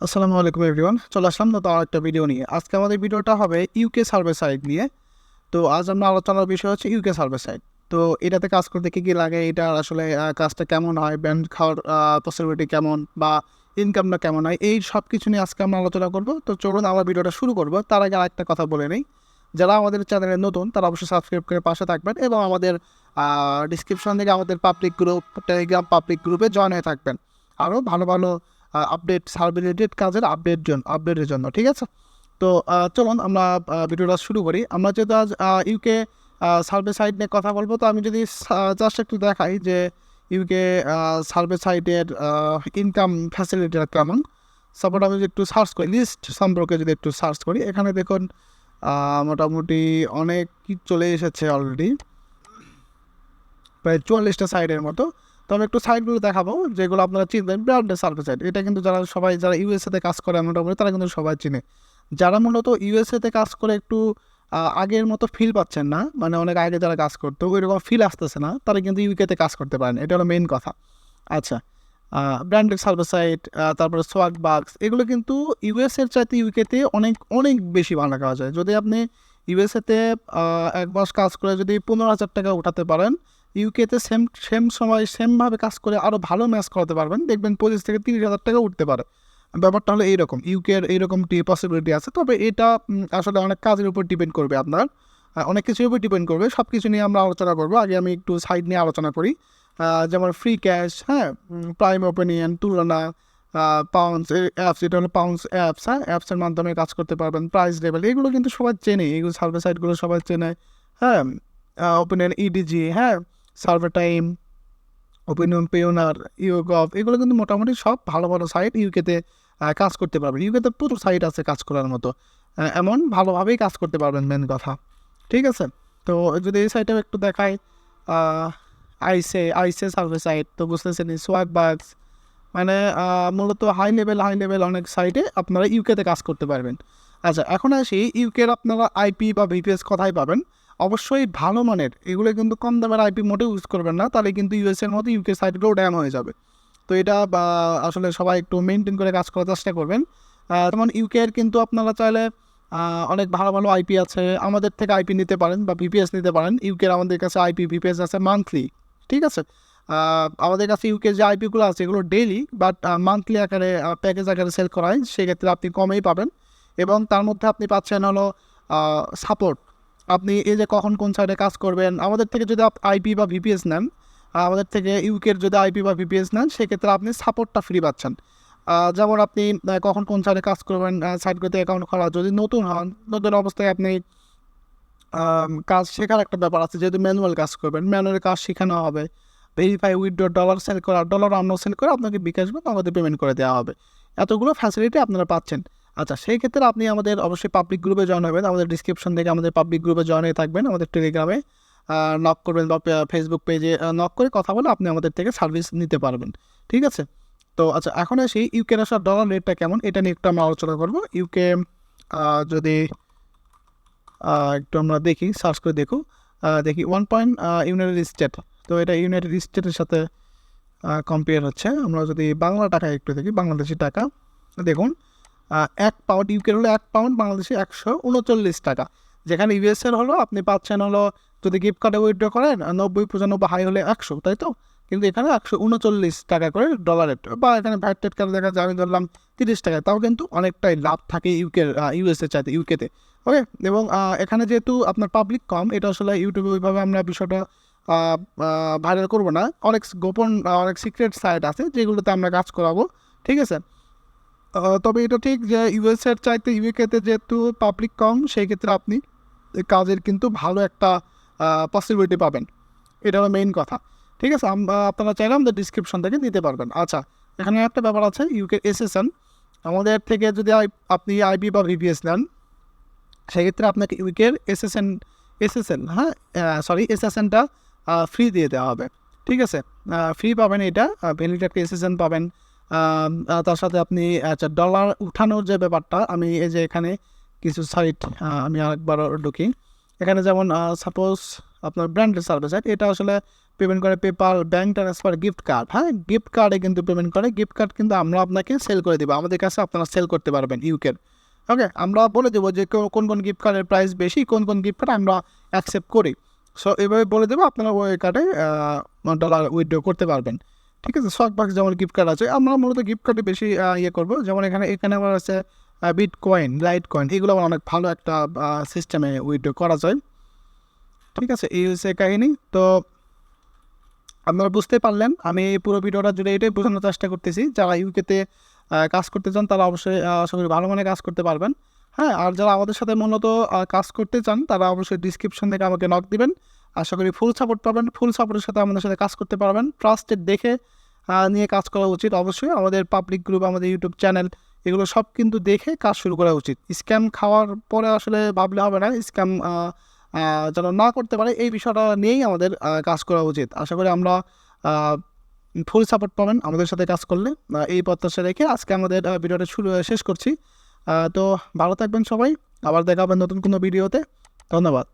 আসসালামু আলাইকুম এভরিওয়ান, চলে আসলাম তো আর একটা ভিডিও নিয়ে। আজকে আমাদের ভিডিওটা হবে ইউকে সার্ভে সাইট নিয়ে। তো আজ আমরা আলোচনার বিষয় হচ্ছে ইউকে সার্ভে সাইট। তো এটাতে কাজ করতে কী কী লাগে, এটা আসলে কাজটা কেমন হয়, ব্যান্ড খাওয়ার পসিবিলিটি কেমন বা ইনকামটা কেমন হয়, এই সব কিছু নিয়ে আজকে আমরা আলোচনা করব। তো চলুন আমরা ভিডিওটা শুরু করব। তার আগে আরেকটা কথা বলে নেই, যারা আমাদের চ্যানেলে নতুন তারা অবশ্যই সাবস্ক্রাইব করে পাশে থাকবেন এবং আমাদের ডিসক্রিপশন থেকে আমাদের পাবলিক গ্রুপ, টেলিগ্রাম পাবলিক গ্রুপে জয়েন হয়ে থাকবেন আরও ভালো ভালো আপডেট, সার্ভে রিলেটেড কাজের আপডেটের জন্য। ঠিক আছে, তো চলুন আমরা ভিডিওটা শুরু করি। আমরা যেহেতু আজ ইউকে সার্ভে সাইট নিয়ে কথা বলবো, তো আমি যদি জাস্ট একটু দেখাই যে ইউকে সার্ভে সাইটের ইনকাম ফ্যাসিলিটিটা কেমন। সাপোর্ট আমি যদি একটু সার্চ করি, লিস্ট সম্পর্কে যদি একটু সার্চ করি, এখানে দেখুন মোটামুটি অনেক কি চলে এসেছে অলরেডি, প্রায় 44টা সাইটের মতো। তো আমি একটু সাইটগুলো দেখাবো যেগুলো আপনারা চিনবেন। ব্র্যান্ডের সার্ভে সাইট, এটা কিন্তু যারা ইউএসএতে কাজ করে মোটামুটি তারা কিন্তু সবাই চিনে। যারা মূলত ইউএসএতে কাজ করে একটু আগের মতো ফিল পাচ্ছেন না, মানে অনেক আগে যারা কাজ করতো ওই রকম ফিল আসতেছে না, তারা কিন্তু ইউকেতে কাজ করতে পারেন। এটা হলো মেইন কথা। আচ্ছা, ব্র্যান্ডেড সার্ভে সাইট, তারপরে সোয়াগ বাক্স, এগুলো কিন্তু ইউএসএর চাইতে ইউকেতে অনেক অনেক বেশি ভালো কাজ হয়। যদি আপনি ইউএসএতে এক মাস কাজ করে যদি 15,000 টাকা উঠাতে পারেন, ইউকেতে সেমভাবে কাজ করে আরও ভালো ম্যাচ করাতে পারবেন, দেখবেন 25 থেকে 30,000 টাকা উঠতে পারে। ব্যাপারটা হলো এইরকম, ইউকের এইরকমটি পসিবিলিটি আছে। তবে এটা আসলে অনেক কাজের উপর ডিপেন্ড করবে, আপনার অনেক কিছুর উপর ডিপেন্ড করবে। সব কিছু নিয়ে আমরা আলোচনা করবো। আগে আমি একটু সাইড নিয়ে আলোচনা করি, যেমন ফ্রি ক্যাশ, হ্যাঁ, প্রাইম ওপিনিয়ন, তুলনা, পাউন্স অ্যাপস, এটা হলো পাউন্স অ্যাপস, হ্যাঁ, অ্যাপসের মাধ্যমে কাজ করতে পারবেন। প্রাইস লেভেল, এগুলো কিন্তু সবাই চেনে, এগুলো সার্ভে সাইটগুলো সবাই চেনে। হ্যাঁ, ওপিনিয়ন ইডিজি, হ্যাঁ, survey time, opinion Payoneer, YouGov, এগুলো কিন্তু মোটামুটি সব ভালো ভালো সাইট ইউকেতে কাজ করতে পারবেন। ইউকেতে প্রচুর সাইট আছে কাজ করার মতো, এমন ভালোভাবেই কাজ করতে পারবেন, মেন কথা। ঠিক আছে, তো যদি এই সাইটে একটু দেখাই, আইসে সার্ভে সাইট, তো বুঝতেছেন সোয়াগ বাক্স, মানে মূলত হাই লেভেল অনেক সাইটে আপনারা ইউকেতে কাজ করতে পারবেন। আচ্ছা, এখন আসি ইউকের আপনারা আইপি বা ভিপিএস কোথায় পাবেন। অবশ্যই ভালো মানের, এগুলো কিন্তু কম দামের আইপি মোটেও ইউজ করবেন না, তাহলে কিন্তু ইউএসের মতো ইউকে সাইটগুলো ড্যাম হয়ে যাবে। তো এটা আসলে সবাই একটু মেনটেন করে কাজ করার চেষ্টা করবেন। যেমন ইউকের কিন্তু আপনারা চাইলে অনেক ভালো ভালো আইপি আছে, আমাদের থেকে আইপি নিতে পারেন বা ভিপিএস নিতে পারেন। ইউকের আমাদের কাছে আইপি ভিপিএস আছে মান্থলি। ঠিক আছে, আমাদের কাছে ইউকের যে আইপিগুলো আছে এগুলো ডেইলি বাট মান্থলি আকারে প্যাকেজ আকারে সেল করা হয়, সেক্ষেত্রে আপনি কমেই পাবেন। এবং তার মধ্যে আপনি পাচ্ছেন হলো সাপোর্ট। আপনি এই যে কখন কোন সাইডে কাজ করবেন, আমাদের থেকে যদি আইপি বা ভিপিএস নেন, আমাদের থেকে ইউকের যদি আইপি বা ভিপিএস নেন, সেক্ষেত্রে আপনি সাপোর্টটা ফ্রি পাচ্ছেন। যেমন আপনি কখন কোন সাইডে কাজ করবেন, সাইটগুলোতে অ্যাকাউন্ট খোলা, যদি নতুন হন, নতুন অবস্থায় আপনি কাজ শেখার একটা ব্যাপার আছে, যেহেতু ম্যানুয়াল কাজ করবেন, ম্যানুয়াল কাজ শেখানো হবে। ভেরিফাই উইথড্র, ডলার সেল করা, ডলার অন্য সেল করে আপনাকে বিকাশ বা আমাদের পেমেন্ট করে দেওয়া হবে। এতগুলো ফ্যাসিলিটি আপনারা পাচ্ছেন। আচ্ছা, সেই ক্ষেত্রে আপনি আমাদের অবশ্যই পাবলিক গ্রুপে জয়েন হবেন। আমাদের ডিসক্রিপশন থেকে আমাদের পাবলিক গ্রুপে জয়েন হয়ে থাকবেন। আমাদের টেলিগ্রামে নক করবেন বা ফেসবুক পেজে নক করে কথা বলে আপনি আমাদের থেকে সার্ভিস নিতে পারবেন। ঠিক আছে, তো আচ্ছা, এখন আসি ইউকের আসার ডলার রেটটা কেমন, এটা নিয়ে একটু আমরা আলোচনা করবো। ইউকে যদি একটু আমরা দেখি, সার্চ করে দেখি 1 পয়েন্ট ইউনাইটেড স্টেট, তো এটা ইউনাইটেড স্টেটের সাথে কম্পেয়ার হচ্ছে। আমরা যদি বাংলা টাকা একটু দেখি, বাংলাদেশি টাকা, দেখুন 1 পাউন্ড ইউকের হলো 1 পাউন্ড বাংলাদেশে 139 টাকা। যেখানে ইউএসএর হলো আপনি পাচ্ছেন হলো, যদি গিফট কার্ডে উইথড্র করেন 90-95 হাই হলে 100, তাই তো, কিন্তু এখানে 139 টাকা করে ডলার রেট, বা এখানে ভ্যাট টেট কার্ডে দেখা যায় আমি ধরলাম 30 টাকা, তাও কিন্তু অনেকটাই লাভ থাকে ইউএসএর চাইতে ইউকেতে। ওকে, এবং এখানে যেহেতু আপনার পাবলিক কম, এটা আসলে ইউটিউবে ওইভাবে আমরা বিষয়টা ভাইরাল করবো না। অনেক গোপন অনেক সিক্রেট সাইট আছে যেগুলোতে আমরা কাজ করাবো। ঠিক আছে, তবে এটা ঠিক যে ইউএসএর চাইতে ইউকেতে যেহেতু পাবলিক কম, সেই ক্ষেত্রে আপনি কাজের কিন্তু ভালো একটা পসিবিলিটি পাবেন। এটা হলো মেইন কথা। ঠিক আছে, আপনারা চাইলে আমাদের ডিসক্রিপশন থেকে নিতে পারবেন। আচ্ছা, এখানে একটা ব্যাপার আছে, ইউকে এসএসএন, আমাদের থেকে যদি আপনি আইপি বা ভিপিএস নেন, সেক্ষেত্রে আপনাকে ইউকের এসএসএন, হ্যাঁ, এসএসএনটা ফ্রি দিয়ে দেওয়া হবে। ঠিক আছে, ফ্রি পাবেন, এটা ভ্যালিড একটা এসএসএন পাবেন। তার সাথে আপনি আচ্ছা, ডলার উঠানোর যে ব্যাপারটা, আমি এই যে এখানে কিছু সাইট আমি আরেকবার ঢুকি, এখানে যেমন সাপোজ আপনার ব্র্যান্ডেড সার্ভে সাইট, এটা আসলে পেমেন্ট করে PayPal, bank transfer, gift card. হ্যাঁ, গিফট কার্ডে কিন্তু পেমেন্ট করে। গিফট কার্ড কিন্তু আমরা আপনাকে সেল করে দেবো, আমাদের কাছে আপনারা সেল করতে পারবেন ইউকের। ওকে, আমরা বলে দেবো যে কোন কোন গিফট কার্ডের প্রাইস বেশি, কোন কোন গিফট কার্ড আমরা অ্যাকসেপ্ট করি। সো এভাবে বলে দেবো, আপনারা ওই কার্ডে ডলার উইথড্র করতে পারবেন। ঠিক আছে, স্টকবাক্স যেমন গিফট কার্ড আছে, আমরা মূলত গিফট কার্ডে বেশি ইয়ে করবো। যেমন এখানে আমার আছে বিটকয়েন, লাইট কয়েন, এগুলো আমার অনেক ভালো একটা সিস্টেমে উইথড্র করা যায়। ঠিক আছে, এই হচ্ছে কাহিনি। তো আপনারা বুঝতে পারলেন, আমি পুরো ভিডিওটা জুড়ে এটাই বোঝানোর চেষ্টা করতেছি, যারা ইউকেতে কাজ করতে চান তারা অবশ্যই আশা করি ভালো মানে কাজ করতে পারবেন। হ্যাঁ, আর যারা আমাদের সাথে মূলত কাজ করতে চান তারা অবশ্যই ডিসক্রিপশন থেকে আমাকে নক দিবেন। আশা করি ফুল সাপোর্ট পাবেন, ফুল সাপোর্টের সাথে আমাদের সাথে কাজ করতে পারবেন। ট্রাস্টেড দেখে নিয়ে কাজ করা উচিত। অবশ্যই আমাদের পাবলিক গ্রুপ, আমাদের ইউটিউব চ্যানেল, এগুলো সব কিন্তু দেখে কাজ শুরু করা উচিত। স্ক্যাম খাওয়ার পরে আসলে ভাবলে হবে না, স্ক্যাম যেন না করতে পারে এই বিষয়টা নিয়েই আমাদের কাজ করা উচিত। আশা করি আমরা ফুল সাপোর্ট পাবেন আমাদের সাথে কাজ করলে। এই প্রত্যাশা রেখে আজকে আমাদের ভিডিওটা শেষ করছি। তো ভালো থাকবেন সবাই, আবার দেখা হবে নতুন কোনো ভিডিওতে। ধন্যবাদ।